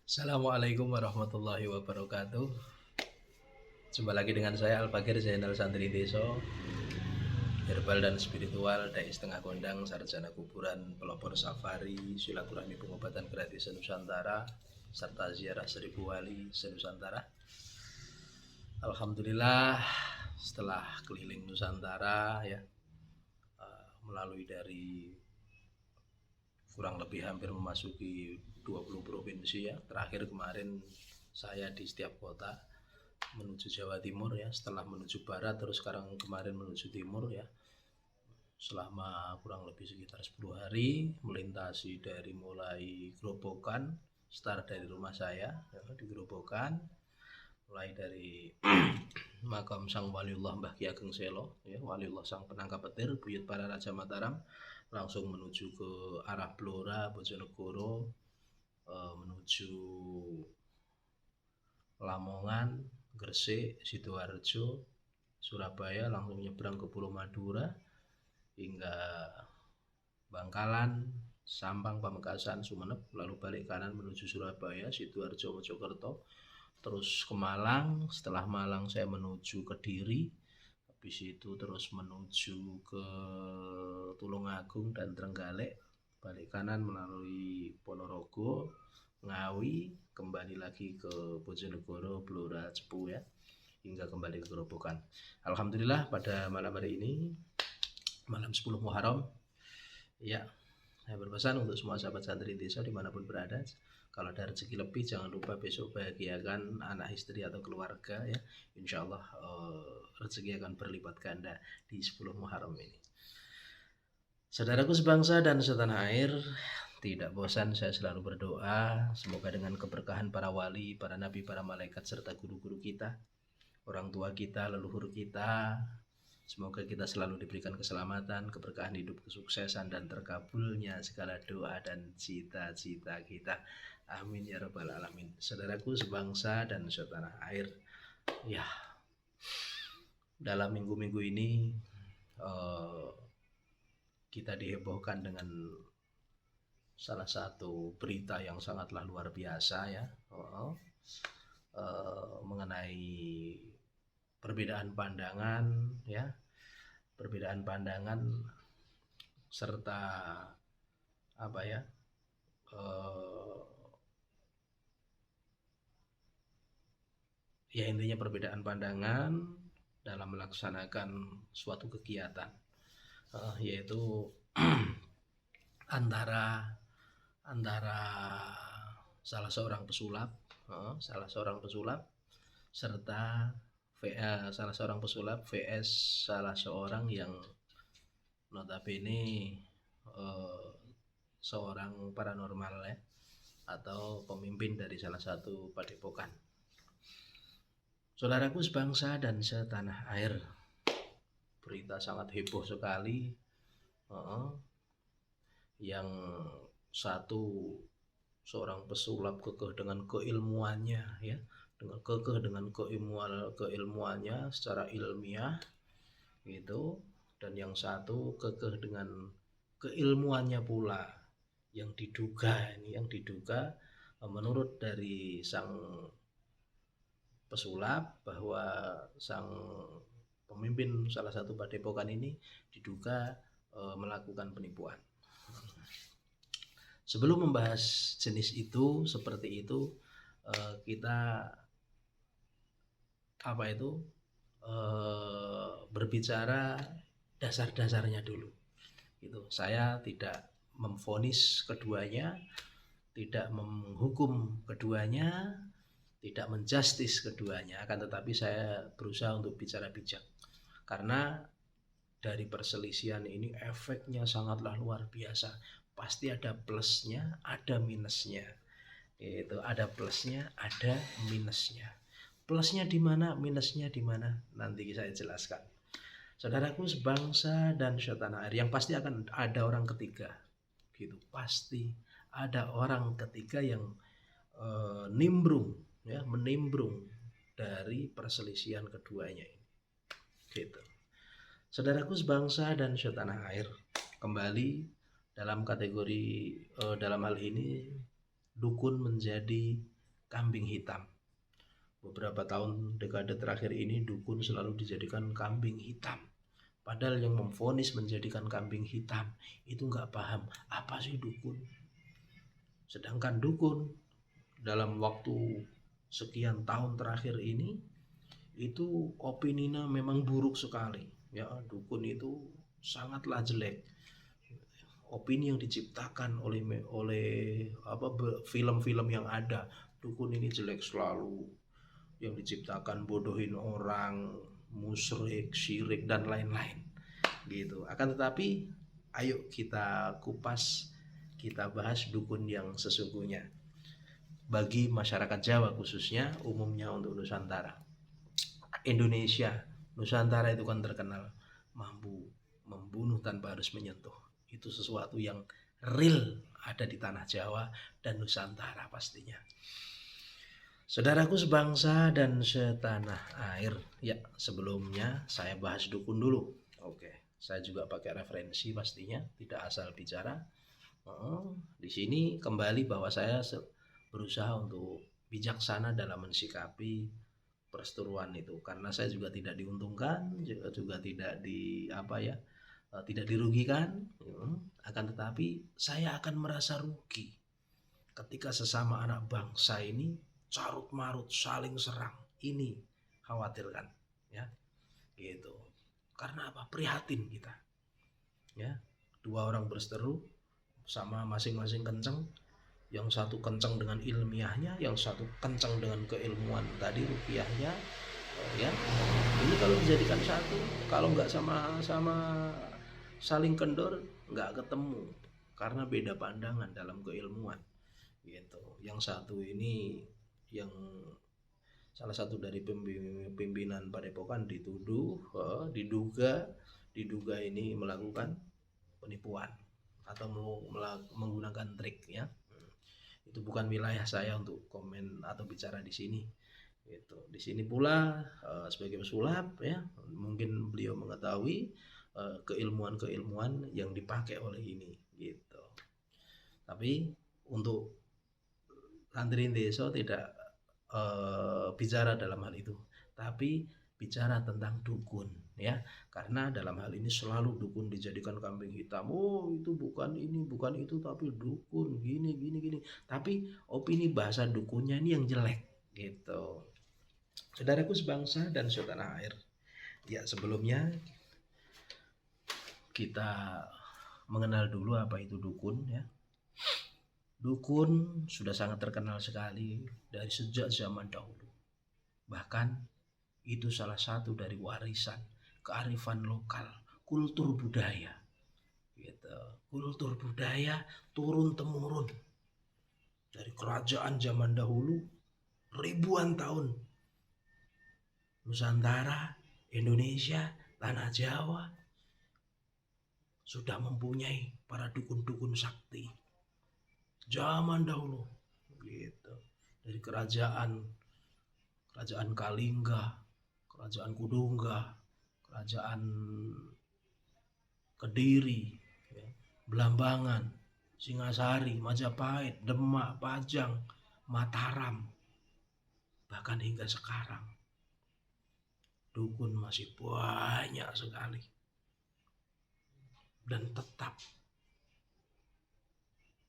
Assalamualaikum warahmatullahi wabarakatuh. Jumpa lagi dengan saya Al-Fakir Zainal Santri Deso, herbal dan spiritual, dai setengah kondang, sarjana kuburan, pelopor safari, silaturahmi pengobatan gratis Nusantara, serta ziarah seribu wali Nusantara. Alhamdulillah, setelah keliling Nusantara ya, melalui dari kurang lebih hampir memasuki 20 provinsi ya. Terakhir kemarin saya di setiap kota menuju Jawa Timur ya, setelah menuju barat, terus sekarang kemarin menuju timur ya, selama kurang lebih sekitar 10 hari, melintasi dari mulai Grobogan, start dari rumah saya ya, di Grobogan, mulai dari makam Sang Waliullah Mbah Ki Ageng Selo ya, Waliullah Sang Penangkap Petir, Buyut Para Raja Mataram, langsung menuju ke arah Blora, Bojonegoro, menuju Lamongan, Gresik, Sidoarjo, Surabaya, langsung nyebrang ke Pulau Madura hingga Bangkalan, Sampang, Pamekasan, Sumeneb, lalu balik kanan menuju Surabaya, Sidoarjo, Mojokerto, terus ke Malang. Setelah Malang saya menuju Kediri, habis itu terus menuju ke Tulungagung dan Trenggalek, balik kanan melalui Ponorogo, Ngawi, kembali lagi ke Bojonegoro, Blora, Cepu ya, hingga kembali ke Gerobokan. Alhamdulillah pada malam hari ini, malam 10 Muharram ya, saya berpesan untuk semua sahabat santri desa dimanapun berada, kalau ada rezeki lebih jangan lupa besok bahagiakan anak, istri atau keluarga ya. Insya Allah rezeki akan berlipat ganda di 10 Muharram ini. Saudaraku sebangsa dan setanah air, tidak bosan saya selalu berdoa, semoga dengan keberkahan para wali, para nabi, para malaikat, serta guru-guru kita, orang tua kita, leluhur kita, semoga kita selalu diberikan keselamatan, keberkahan hidup, kesuksesan, dan terkabulnya segala doa dan cita-cita kita. Amin ya rabbal alamin. Saudaraku sebangsa dan setanah air, ya, dalam minggu-minggu ini kita dihebohkan dengan salah satu berita yang sangatlah luar biasa ya, mengenai perbedaan pandangan ya, perbedaan pandangan serta apa ya, ya intinya perbedaan pandangan dalam melaksanakan suatu kegiatan, yaitu antara salah seorang pesulap, serta salah seorang pesulap vs salah seorang yang notabene seorang paranormal ya, atau pemimpin dari salah satu padepokan. Saudaraku sebangsa dan setanah air, berita sangat heboh sekali. Yang satu seorang pesulap kekeh dengan keilmuannya ya, dengan kekeh dengan keilmuannya secara ilmiah gitu, dan yang satu kekeh dengan keilmuannya pula yang diduga menurut dari sang pesulap bahwa sang pemimpin salah satu padepokan ini diduga melakukan penipuan. Sebelum membahas jenis itu seperti itu, kita berbicara dasar-dasarnya dulu. Gitu. Saya tidak memvonis keduanya, tidak menghukum keduanya, tidak menjustis keduanya, akan tetapi saya berusaha untuk bicara bijak. Karena dari perselisihan ini efeknya sangatlah luar biasa. Pasti ada plusnya, ada minusnya. Itu ada plusnya, ada minusnya. Plusnya di mana, minusnya di mana? Nanti saya jelaskan. Saudaraku sebangsa dan setanah air, yang pasti akan ada orang ketiga. Gitu, pasti ada orang ketiga yang menimbrung dari perselisihan keduanya ini. Gitu. Saudaraku sebangsa dan setanah air, kembali dalam kategori dalam hal ini dukun menjadi kambing hitam. Beberapa tahun dekade terakhir ini dukun selalu dijadikan kambing hitam. Padahal yang memvonis menjadikan kambing hitam itu nggak paham apa sih dukun. Sedangkan dukun dalam waktu sekian tahun terakhir ini itu opininya memang buruk sekali. Ya, dukun itu sangatlah jelek. Opini yang diciptakan oleh film-film yang ada, dukun ini jelek selalu. Yang diciptakan bodohin orang, musyrik, syirik dan lain-lain. Gitu. Akan tetapi ayo kita kupas, kita bahas dukun yang sesungguhnya. Bagi masyarakat Jawa khususnya, umumnya untuk Nusantara. Indonesia, Nusantara itu kan terkenal mampu membunuh tanpa harus menyentuh. Itu sesuatu yang real ada di tanah Jawa dan Nusantara pastinya. Saudaraku sebangsa dan setanah air. Ya, sebelumnya saya bahas dukun dulu. Oke, saya juga pakai referensi pastinya, tidak asal bicara. Di sini kembali bahwa saya berusaha untuk bijaksana dalam mensikapi perseteruan itu, karena saya juga tidak diuntungkan, juga tidak tidak dirugikan. Akan tetapi saya akan merasa rugi ketika sesama anak bangsa ini carut marut saling serang. Ini khawatirkan, ya, gitu. Karena apa? Prihatin kita, ya. Dua orang berseteru sama masing-masing kenceng, yang satu kenceng dengan ilmiahnya, yang satu kenceng dengan keilmuan tadi rupiahnya, ya. Ini kalau dijadikan satu, kalau nggak sama-sama saling kendor, nggak ketemu karena beda pandangan dalam keilmuan, gitu. Yang satu ini, yang salah satu dari pimpinan Padepokan diduga ini melakukan penipuan atau menggunakan trik, ya. Itu bukan wilayah saya untuk komen atau bicara di sini. Gitu. Di sini pula sebagai pesulap, ya, mungkin beliau mengetahui keilmuan-keilmuan yang dipakai oleh ini, gitu. Tapi untuk santri desa tidak bicara dalam hal itu, tapi bicara tentang dukun, ya, karena dalam hal ini selalu dukun dijadikan kambing hitam. Oh, itu bukan ini, bukan itu, tapi dukun gini. Tapi opini bahasa dukunnya ini yang jelek, gitu. Saudaraku sebangsa dan setanah air. Ya, sebelumnya kita mengenal dulu apa itu dukun, ya. Dukun sudah sangat terkenal sekali dari sejak zaman dahulu. Bahkan itu salah satu dari warisan kearifan lokal, kultur budaya. Gitu. Kultur budaya turun temurun dari kerajaan zaman dahulu ribuan tahun. Nusantara, Indonesia, tanah Jawa sudah mempunyai para dukun-dukun sakti. Zaman dahulu, gitu. Dari kerajaan Kalingga, kerajaan Kudungga, kerajaan Kediri, ya, Belambangan, Singasari, Majapahit, Demak, Pajang, Mataram, bahkan hingga sekarang dukun masih banyak sekali dan tetap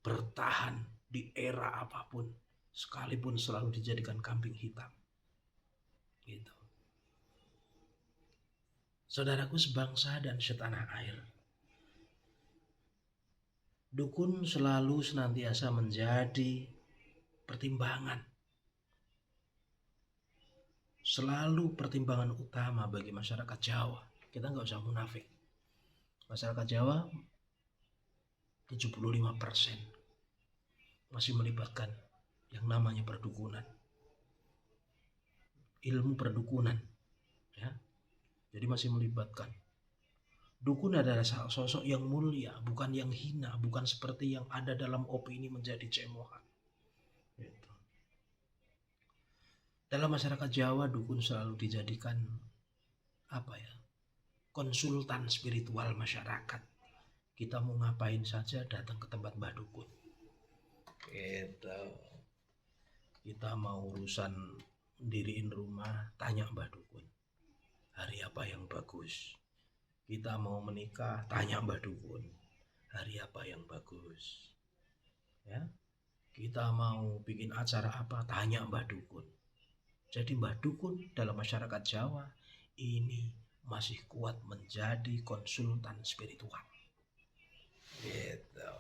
bertahan di era apapun, sekalipun selalu dijadikan kambing hitam, gitu. Saudaraku sebangsa dan setanah air, dukun selalu senantiasa menjadi pertimbangan, selalu pertimbangan utama bagi masyarakat Jawa. Kita nggak usah munafik, masyarakat Jawa 75% masih melibatkan yang namanya perdukunan, ilmu perdukunan, ya. Jadi masih melibatkan. Dukun adalah sosok yang mulia, bukan yang hina, bukan seperti yang ada dalam opini menjadi cemohan, gitu. Dalam masyarakat Jawa, dukun selalu dijadikan konsultan spiritual masyarakat. Kita mau ngapain saja datang ke tempat Mbah Dukun, gitu. Kita mau urusan diriin rumah, tanya Mbah Dukun. Hari apa yang bagus? Kita mau menikah, tanya Mbah Dukun. Hari apa yang bagus? Ya. Kita mau bikin acara apa, tanya Mbah Dukun. Jadi Mbah Dukun dalam masyarakat Jawa ini masih kuat menjadi konsultan spiritual. Gitu.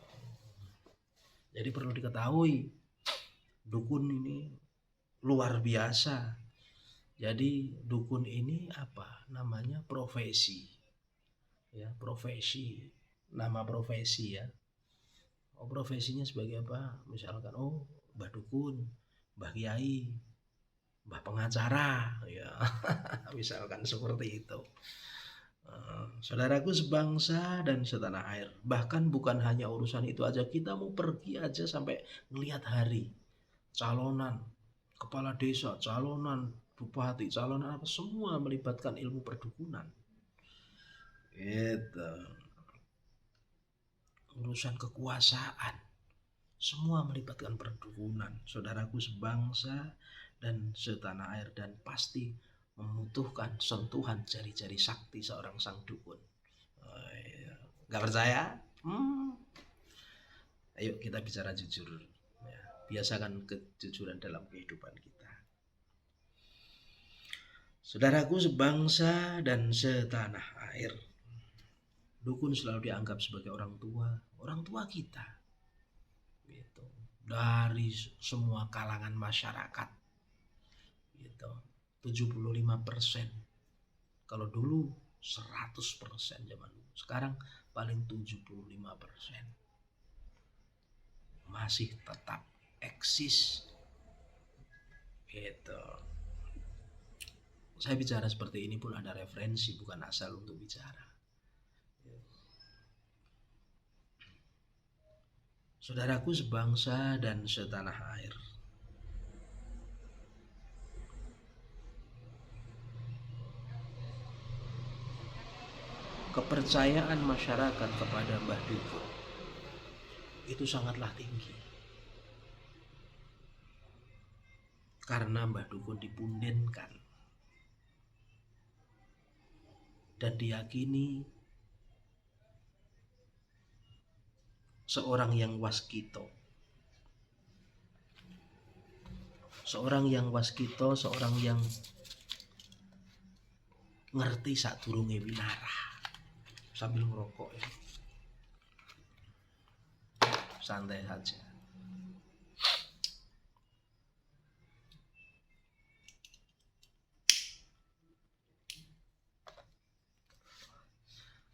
Jadi perlu diketahui, dukun ini luar biasa. Jadi dukun ini apa namanya, profesi ya, profesi, nama profesi ya. Profesinya sebagai apa, misalkan Mbah Dukun, Mbah Kiai, Mbah Pengacara ya. Misalkan seperti itu. Saudaraku sebangsa dan setanah air, bahkan bukan hanya urusan itu aja, kita mau pergi aja sampai ngelihat hari calonan kepala desa, calonan bupati, calonan apa, semua melibatkan ilmu perdukunan. Gitu. Urusan kekuasaan semua melibatkan perdukunan, saudaraku sebangsa dan setanah air, dan pasti membutuhkan sentuhan jari-jari sakti seorang sang dukun. Gak percaya? Ayo kita bicara jujur ya. Biasakan kejujuran dalam kehidupan kita. Saudaraku sebangsa dan setanah air, dukun selalu dianggap sebagai orang tua kita gitu. Dari semua kalangan masyarakat gitu. 75%. Kalau dulu 100% zaman dulu. Sekarang paling 75%. Masih tetap eksis. Gitu. Saya bicara seperti ini pun ada referensi, bukan asal untuk bicara. Saudaraku sebangsa dan setanah air, kepercayaan masyarakat kepada Mbah Dukun itu sangatlah tinggi. Karena Mbah Dukun dipundenkan dan diyakini seorang yang waskito. Seorang yang waskito, seorang yang ngerti sadurunge winarah. Sambil ngerokok ya. Santai saja.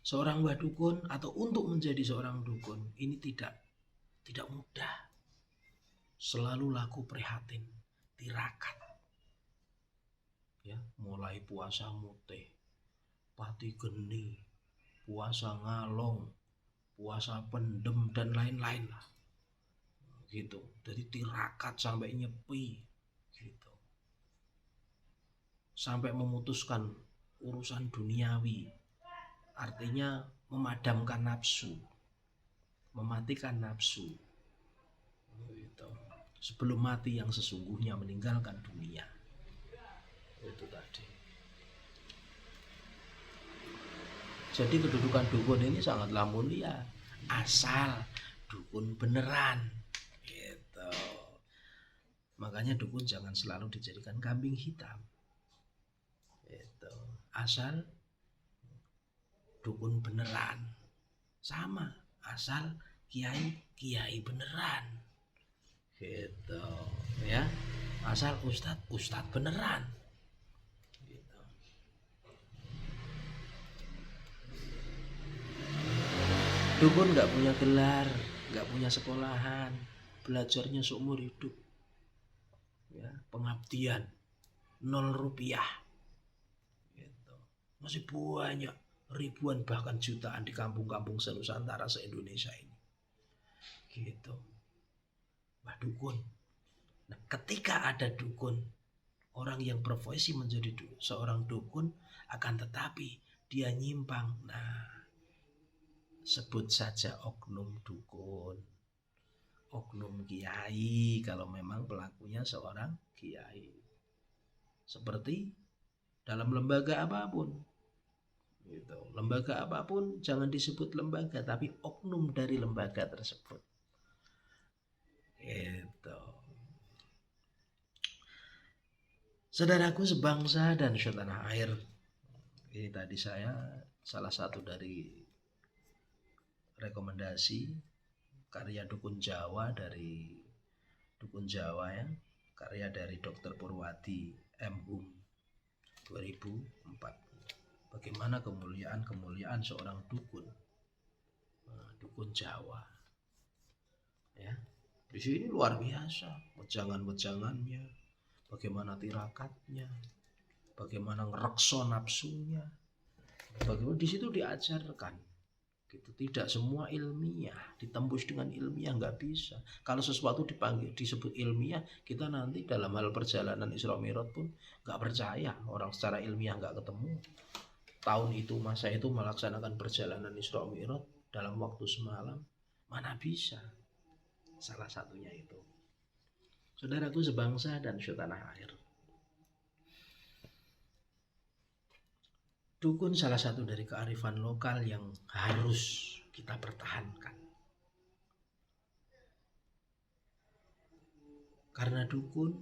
Seorang Mbah Dukun atau untuk menjadi seorang dukun ini tidak mudah. Selalu laku prihatin, tirakat. Ya, mulai puasa mutih, pati geni, puasa ngalong, puasa pendem dan lain-lain lah. Gitu. Dari tirakat sampai nyepi gitu. Sampai memutuskan urusan duniawi. Artinya memadamkan nafsu, mematikan nafsu gitu. Sebelum mati yang sesungguhnya, meninggalkan dunia. Itu tadi. Jadi kedudukan dukun ini sangatlah mulia, asal dukun beneran gitu. Makanya dukun jangan selalu dijadikan kambing hitam gitu. Asal dukun beneran, sama asal kiai beneran gitu ya, asal ustadz beneran gitu. Dukun nggak punya gelar, nggak punya sekolahan, belajarnya seumur hidup ya, pengabdian 0 rupiah gitu. Masih banyak ribuan bahkan jutaan di kampung-kampung senusantara se-Indonesia ini gitu. Mbah Dukun. Nah, ketika ada dukun, orang yang profesi menjadi seorang dukun, akan tetapi dia nyimpang, nah sebut saja oknum dukun. oknum kiai kalau memang pelakunya seorang kiai. Seperti dalam lembaga apapun. Gitu. Lembaga apapun jangan disebut lembaga, tapi oknum dari lembaga tersebut. Gitu. Saudaraku sebangsa dan setanah air, ini tadi saya salah satu dari rekomendasi karya Dukun Jawa dari Dukun Jawa ya, karya dari Dr. Purwadi M. Hum 2004. Bagaimana kemuliaan seorang dukun, dukun Jawa, ya. Di sini luar biasa, wejangan-wejangannya, bagaimana tirakatnya, bagaimana ngerekso nafsunya, bagaimana di situ diajarkan. Gitu. Tidak semua ilmiah, ditembus dengan ilmiah nggak bisa. Kalau sesuatu disebut ilmiah, kita nanti dalam hal perjalanan Isra Mi'raj pun nggak percaya orang secara ilmiah nggak ketemu. Tahun itu masa itu melaksanakan perjalanan Isra Mi'raj dalam waktu semalam, mana bisa. Salah satunya itu. Saudaraku sebangsa dan setanah air, dukun salah satu dari kearifan lokal yang harus kita pertahankan. Karena dukun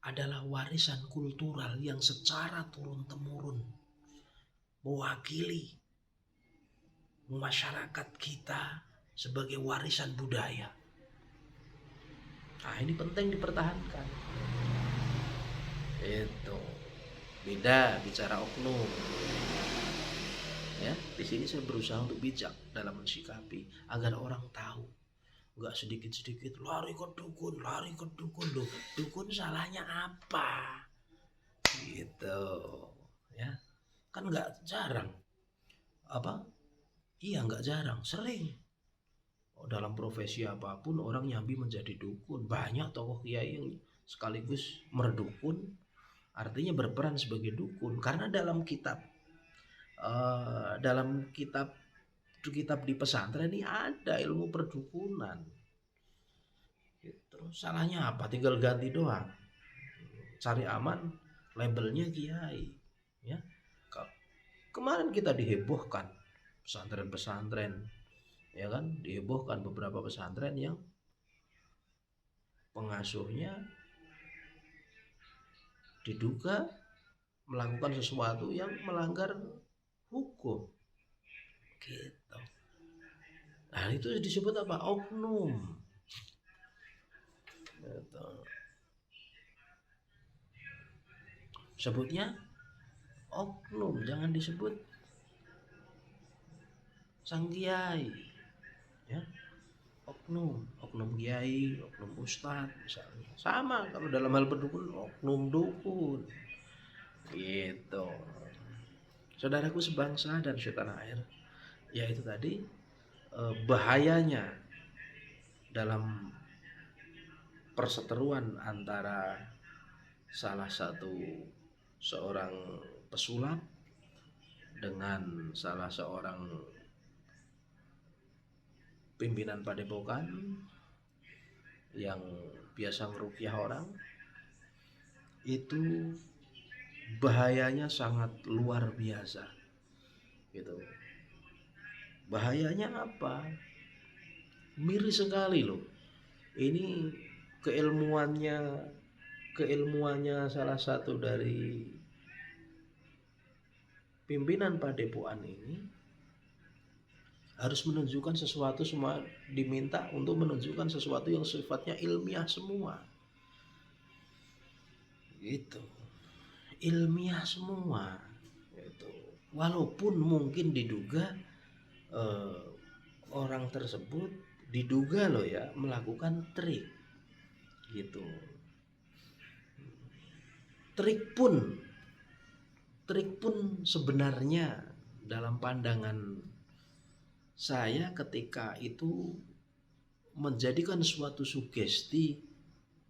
adalah warisan kultural yang secara turun-temurun mewakili masyarakat kita sebagai warisan budaya. Nah, ini penting dipertahankan. Itu beda bicara oknum. Ya, di sini saya berusaha untuk bijak dalam mensikapi agar orang tahu. Enggak sedikit-sedikit lari ke dukun loh. Dukun salahnya apa? Gitu. Ya. Kan enggak jarang. Enggak jarang, sering. Dalam profesi apapun orang nyambi menjadi dukun. Banyak tokoh kiai yang sekaligus merdukun, artinya berperan sebagai dukun. Karena dalam kitab di pesantren ini ada ilmu perdukunan. Gitu. Salahnya apa? Tinggal ganti doang. Cari aman, labelnya kiai. Ya. Kemarin kita dihebohkan pesantren-pesantren, ya kan? Dihebohkan beberapa pesantren yang pengasuhnya diduga melakukan sesuatu yang melanggar hukum. Gitu. Nah, itu disebut apa? Oknum. Gitu. Sebutnya oknum, jangan disebut sang kiai. Ya. Oknum kiai, oknum ustadz misalnya. Sama kalau dalam hal berdukun, oknum dukun. Gitu. Saudaraku sebangsa dan setanah air, yaitu tadi bahayanya dalam perseteruan antara salah satu seorang pesulap dengan salah seorang pimpinan padepokan yang biasa meruqyah orang. Itu bahayanya sangat luar biasa. Gitu. Bahayanya apa? Miris sekali loh. Ini keilmuannya salah satu dari pimpinan padepokan ini harus menunjukkan sesuatu, semua diminta untuk menunjukkan sesuatu yang sifatnya ilmiah semua. Gitu. Ilmiah semua. Gitu. Walaupun mungkin diduga orang tersebut diduga loh ya melakukan trik. Gitu. Trik pun sebenarnya dalam pandangan saya ketika itu menjadikan suatu sugesti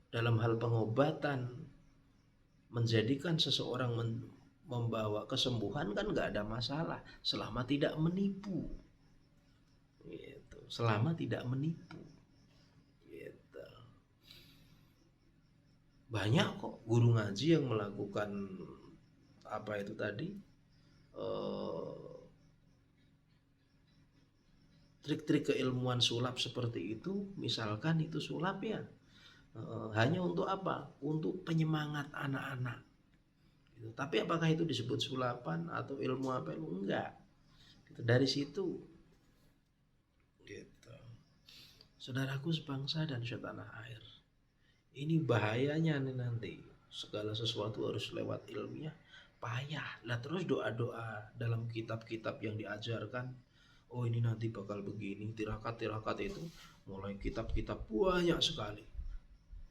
dalam hal pengobatan, menjadikan seseorang membawa kesembuhan kan nggak ada masalah selama tidak menipu. gitu, selama tidak menipu gitu. Banyak kok guru ngaji yang melakukan apa itu tadi, trik-trik keilmuan sulap seperti itu. Misalkan itu sulap ya, hanya untuk apa? Untuk penyemangat anak-anak gitu. Tapi apakah itu disebut sulapan atau ilmu apa? Enggak gitu. Dari situ gitu. Saudaraku sebangsa dan setanah air, ini bahayanya nih nanti. Segala sesuatu harus lewat ilmiah, payah lah. Terus doa-doa dalam kitab-kitab yang diajarkan, oh ini nanti bakal begini, tirakat-tirakat itu, mulai kitab-kitab banyak sekali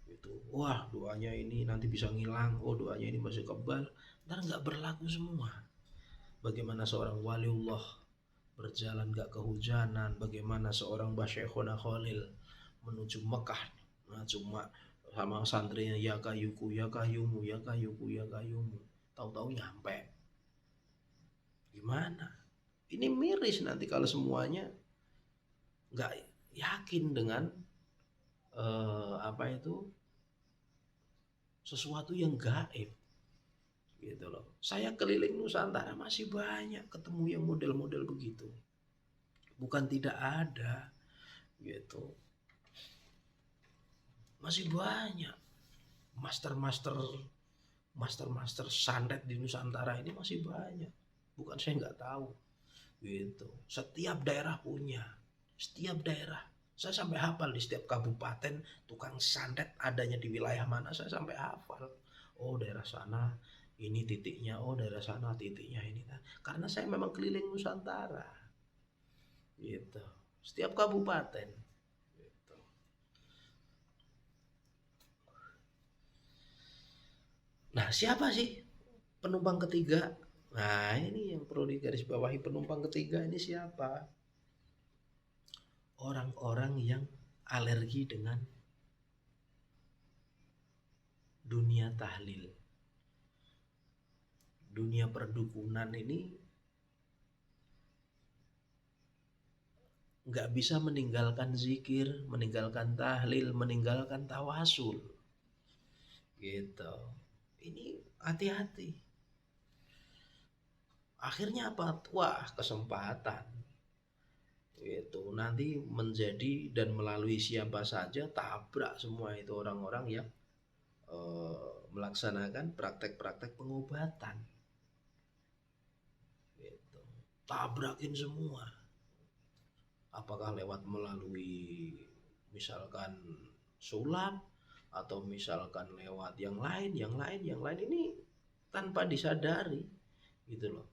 itu. Wah doanya ini nanti bisa ngilang, oh doanya ini masih kebal, ntar nggak berlaku semua. Bagaimana seorang waliullah berjalan gak kehujanan, bagaimana seorang Basyekhona Khalil menuju Mekah, nah cuma sama santrinya ya kayuku ya kayumu ya kayuku ya kayumu, tahu-tahu nyampe. Gimana? Ini miris nanti kalau semuanya nggak yakin dengan apa itu, sesuatu yang gaib gitu loh. Saya keliling Nusantara masih banyak ketemu yang model-model begitu, bukan tidak ada gitu. Masih banyak master santet di Nusantara ini, masih banyak. Bukan saya nggak tahu gitu. Setiap daerah punya, setiap daerah. Saya sampai hafal di setiap kabupaten tukang santet adanya di wilayah mana, saya sampai hafal. Oh daerah sana ini titiknya, oh daerah sana titiknya ini. Karena saya memang keliling Nusantara gitu. Setiap kabupaten. Nah, siapa sih penumpang ketiga? Nah, ini yang perlu digarisbawahi, penumpang ketiga ini siapa? Orang-orang yang alergi dengan dunia tahlil. Dunia perdukunan ini nggak bisa meninggalkan zikir, meninggalkan tahlil, meninggalkan tawasul. Gitu. Ini hati-hati. Akhirnya apa? Wah, kesempatan. Itu nanti menjadi dan melalui siapa saja tabrak semua itu orang-orang yang melaksanakan praktek-praktek pengobatan. Gitu. Tabrakin semua. Apakah lewat melalui misalkan sulap, atau misalkan lewat yang lain ini tanpa disadari gitu loh.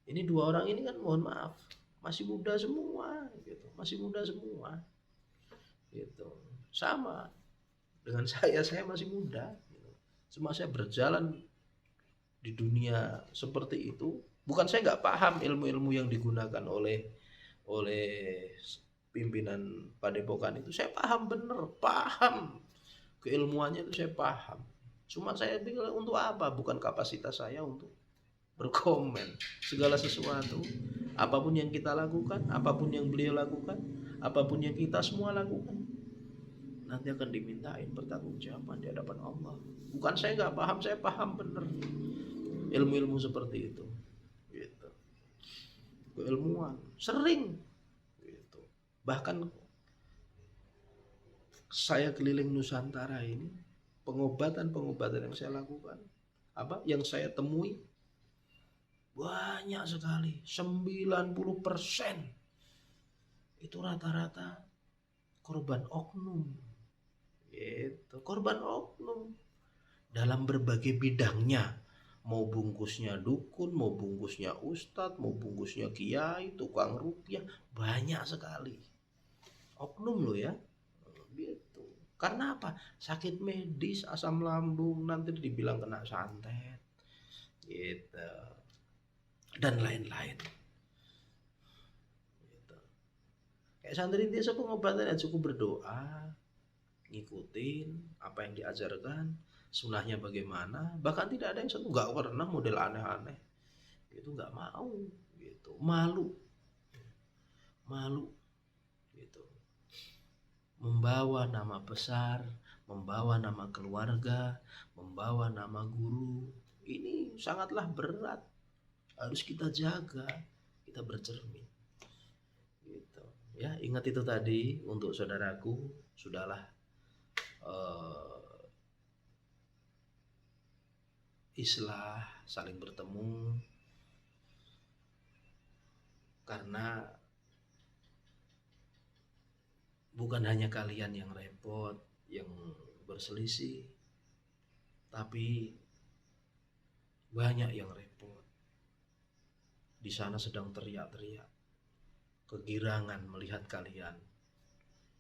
Ini dua orang ini kan mohon maaf masih muda semua gitu, masih muda semua gitu. Sama dengan saya masih muda gitu. Cuma saya berjalan di dunia seperti itu, bukan saya nggak paham ilmu-ilmu yang digunakan oleh pimpinan padepokan itu. Saya paham, bener paham keilmuannya itu, saya paham. Cuma saya pikir untuk apa? Bukan kapasitas saya untuk berkomen segala sesuatu. Apapun yang kita lakukan, apapun yang beliau lakukan, apapun yang kita semua lakukan, nanti akan dimintain pertanggungjawaban di hadapan Allah. Bukan saya nggak paham, saya paham bener ilmu-ilmu seperti itu gitu. Keilmuan sering gitu. Bahkan saya keliling Nusantara ini, pengobatan yang saya lakukan, yang saya temui banyak sekali. 90% itu rata-rata korban oknum gitu. Korban oknum dalam berbagai bidangnya, mau bungkusnya dukun, mau bungkusnya ustadz, mau bungkusnya kiai, tukang rupiah, banyak sekali oknum loh ya gitu. Karena apa? Sakit medis, asam lambung, nanti dibilang kena santet gitu, dan lain-lain gitu. Kayak santri desa pengobatannya cukup berdoa, ngikutin apa yang diajarkan, sunahnya bagaimana. Bahkan tidak ada yang satu nggak pernah model aneh-aneh itu, nggak mau gitu, malu gitu. Membawa nama besar, membawa nama keluarga, membawa nama guru, ini sangatlah berat. Harus kita jaga, kita bercermin. Gitu. Ya, ingat itu tadi untuk saudaraku, sudahlah islah, saling bertemu, karena bukan hanya kalian yang repot, yang berselisih, tapi banyak yang repot. Di sana sedang teriak-teriak, kegirangan melihat kalian,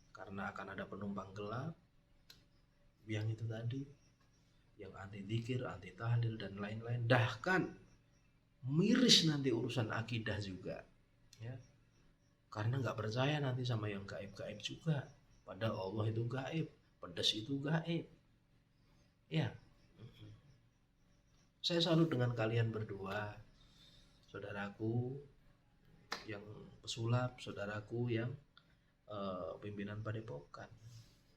karena akan ada penumpang gelap, yang itu tadi, yang anti dzikir, anti tahlil dan lain-lain. Bahkan miris nanti urusan akidah juga, ya, karena nggak percaya nanti sama yang gaib-gaib juga. Padahal Allah itu gaib, pedas itu gaib. Ya, saya salut dengan kalian berdua, saudaraku yang pesulap, saudaraku yang pimpinan padepokan.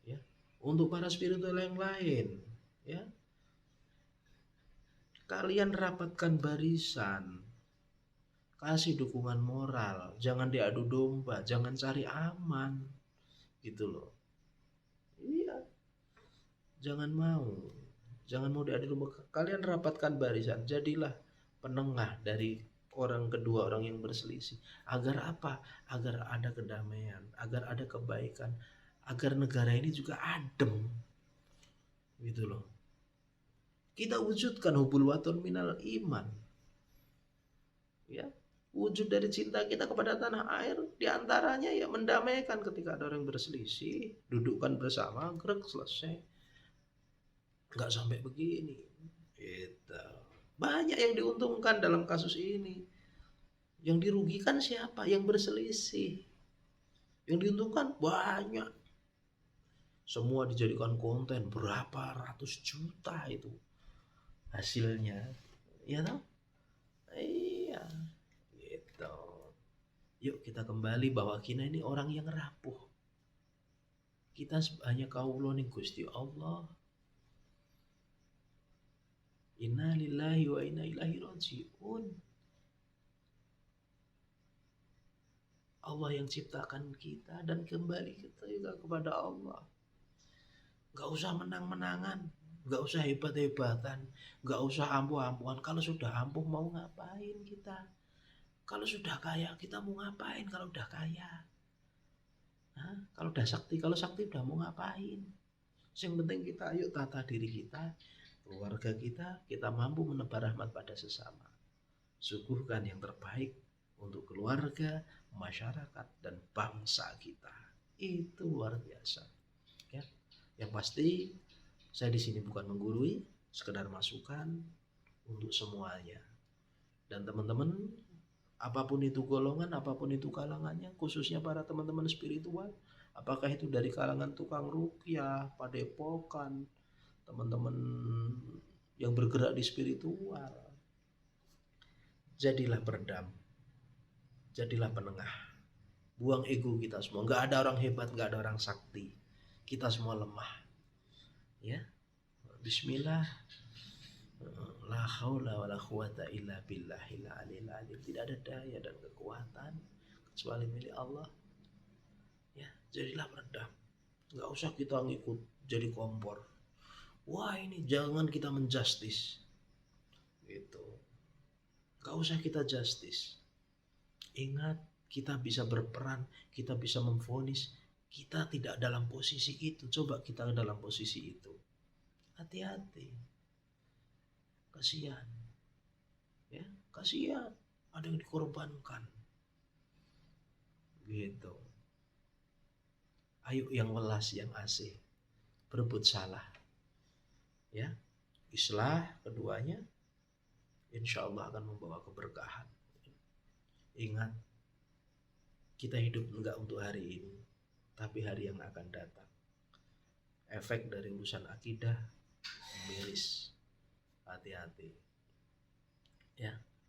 Ya, untuk para spiritual yang lain, ya, kalian rapatkan barisan, kasih dukungan moral, jangan diadu domba, jangan cari aman, gitu loh. Iya, jangan mau diadu domba. Kalian rapatkan barisan, jadilah penengah dari orang kedua orang yang berselisih. Agar apa? Agar ada kedamaian, agar ada kebaikan, agar negara ini juga adem, gitu loh. Kita wujudkan hubul waton minal iman, ya, wujud dari cinta kita kepada tanah air, diantaranya ya mendamaikan ketika ada orang berselisih, dudukkan bersama, gerak, selesai, nggak sampai begini. Gitu. Banyak yang diuntungkan dalam kasus ini. Yang dirugikan siapa? Yang berselisih. Yang diuntungkan banyak. Semua dijadikan konten, berapa ratus juta itu hasilnya, ya toh? Iya, gitu. Yuk kita kembali bahwa kita ini orang yang rapuh. Kita hanya kaulo ning Gusti Allah. Inna lillahi wa inna ilaihi raji'un. Allah yang ciptakan kita dan kembali kita juga kepada Allah. Gak usah menang-menangan, gak usah hebat-hebatan, gak usah ampuh-ampuhan. Kalau sudah ampuh mau ngapain kita? Kalau sudah kaya kita mau ngapain kalau udah kaya? Hah? Kalau udah sakti, kalau sakti udah mau ngapain? Yang penting kita ayo tata diri kita, keluarga kita mampu menebar rahmat pada sesama. Suguhkan yang terbaik untuk keluarga, masyarakat, dan bangsa kita. Itu luar biasa. Ya. Yang pasti saya di sini bukan menggurui, sekedar masukan untuk semuanya. Dan teman-teman, apapun itu golongan, apapun itu kalangannya, khususnya para teman-teman spiritual, apakah itu dari kalangan tukang ruqyah, padepokan, teman-teman yang bergerak di spiritual, jadilah peredam, jadilah penengah. Buang ego kita semua. Gak ada orang hebat, gak ada orang sakti. Kita semua lemah. Ya, Bismillah. La haula wala quwata illa billahil aliyil azim. Tidak ada daya dan kekuatan kecuali milik Allah. Ya, jadilah peredam. Gak usah kita ngikut jadi kompor. Wah, ini jangan kita menjustis. Gitu. Gak usah kita justice. Ingat, kita bisa berperan, kita bisa memvonis. Kita tidak dalam posisi itu. Coba kita dalam posisi itu. Hati-hati. Kasihan. Ya, kasihan. Ada yang dikorbankan. Gitu. Ayo yang welas, yang asih, berebut salah. Ya, islah keduanya, insya Allah akan membawa keberkahan. Ingat, kita hidup enggak untuk hari ini, tapi hari yang akan datang. Efek dari urusan akidah miris. Hati-hati. Ya.